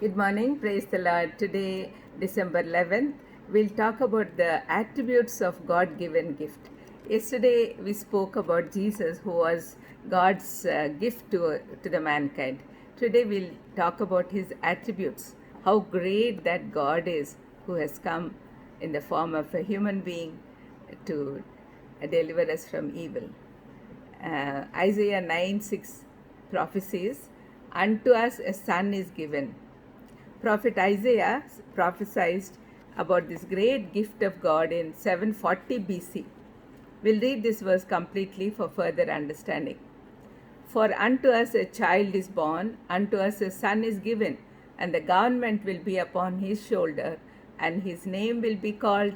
Good morning, praise the Lord. Today, December 11th, we'll talk about the attributes of God given gift. Yesterday, we spoke about Jesus, who was God's gift to the mankind. Today, we'll talk about his attributes, how great that God is who has come in the form of a human being to deliver us from evil. Isaiah 9:6 prophecies, unto us a son is given. Prophet Isaiah prophesied about this great gift of God in 740 BC. We'll read this verse completely for further understanding. For unto us a child is born, unto us a son is given, and the government will be upon his shoulder, and his name will be called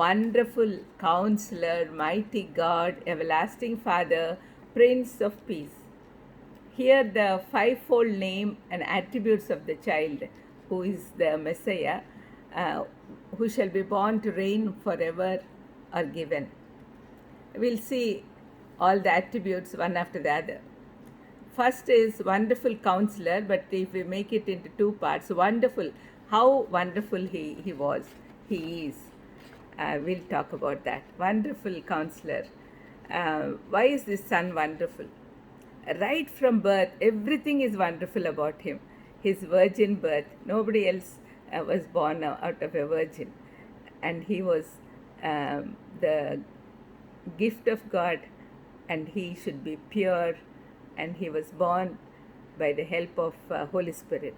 Wonderful Counselor, Mighty God, Everlasting Father, Prince of Peace. Here, the fivefold name and attributes of the child, who is the Messiah, who shall be born to reign forever, are given. We'll see all the attributes one after the other. First is Wonderful Counselor, but if we make it into two parts, wonderful, how wonderful he was, he is. We'll talk about that. Wonderful Counselor. Why is this son wonderful? Right from birth, everything is wonderful about him. His virgin birth, nobody else was born out of a virgin. And he was the gift of God, and he should be pure, and he was born by the help of Holy Spirit.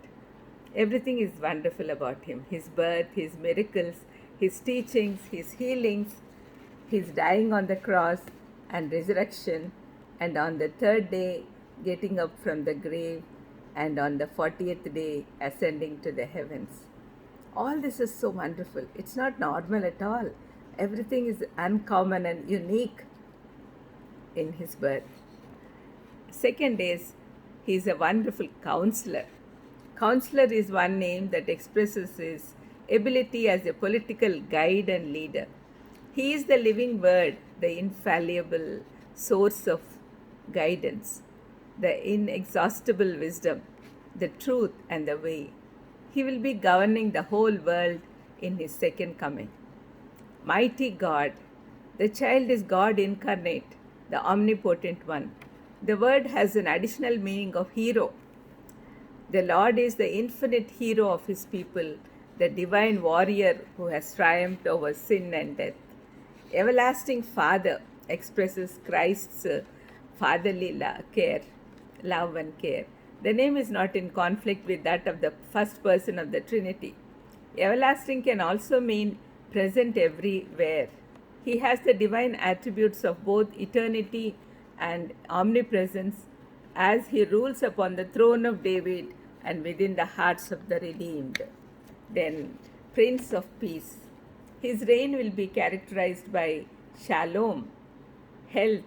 Everything is wonderful about him. His birth, his miracles, his teachings, his healings, his dying on the cross and resurrection, and on the third day getting up from the grave, and on the 40th day ascending to the heavens. All this is so wonderful. It's not normal at all. Everything is uncommon and unique in his birth. Second is, he is a wonderful counselor. Counselor is one name that expresses his ability as a political guide and leader. He is the living word, the infallible source of guidance, the inexhaustible wisdom, the truth, and the way. He will be governing the whole world in his second coming. Mighty God. The child is God incarnate, the omnipotent one. The word has an additional meaning of hero. The Lord is the infinite hero of his people, the divine warrior who has triumphed over sin and death. Everlasting Father expresses Christ's fatherly love and care. The name is not in conflict with that of the first person of the Trinity. Everlasting can also mean present everywhere. He has the divine attributes of both eternity and omnipresence as he rules upon the throne of David and within the hearts of the redeemed. Then, Prince of Peace. His reign will be characterized by shalom, health,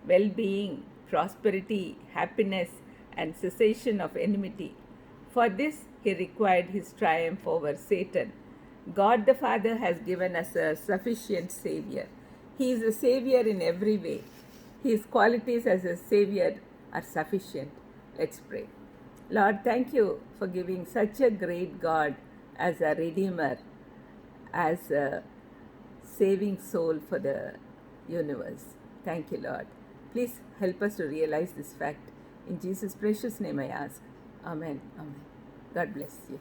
well being, prosperity, happiness, and cessation of enmity. For this, he required his triumph over Satan. God the Father has given us a sufficient Savior. He is a Savior in every way. His qualities as a Savior are sufficient. Let's pray. Lord, thank you for giving such a great God as a Redeemer, as a saving soul for the universe. Thank you, Lord. Please help us to realize this fact. In Jesus' precious name I ask. Amen. Amen. God bless you.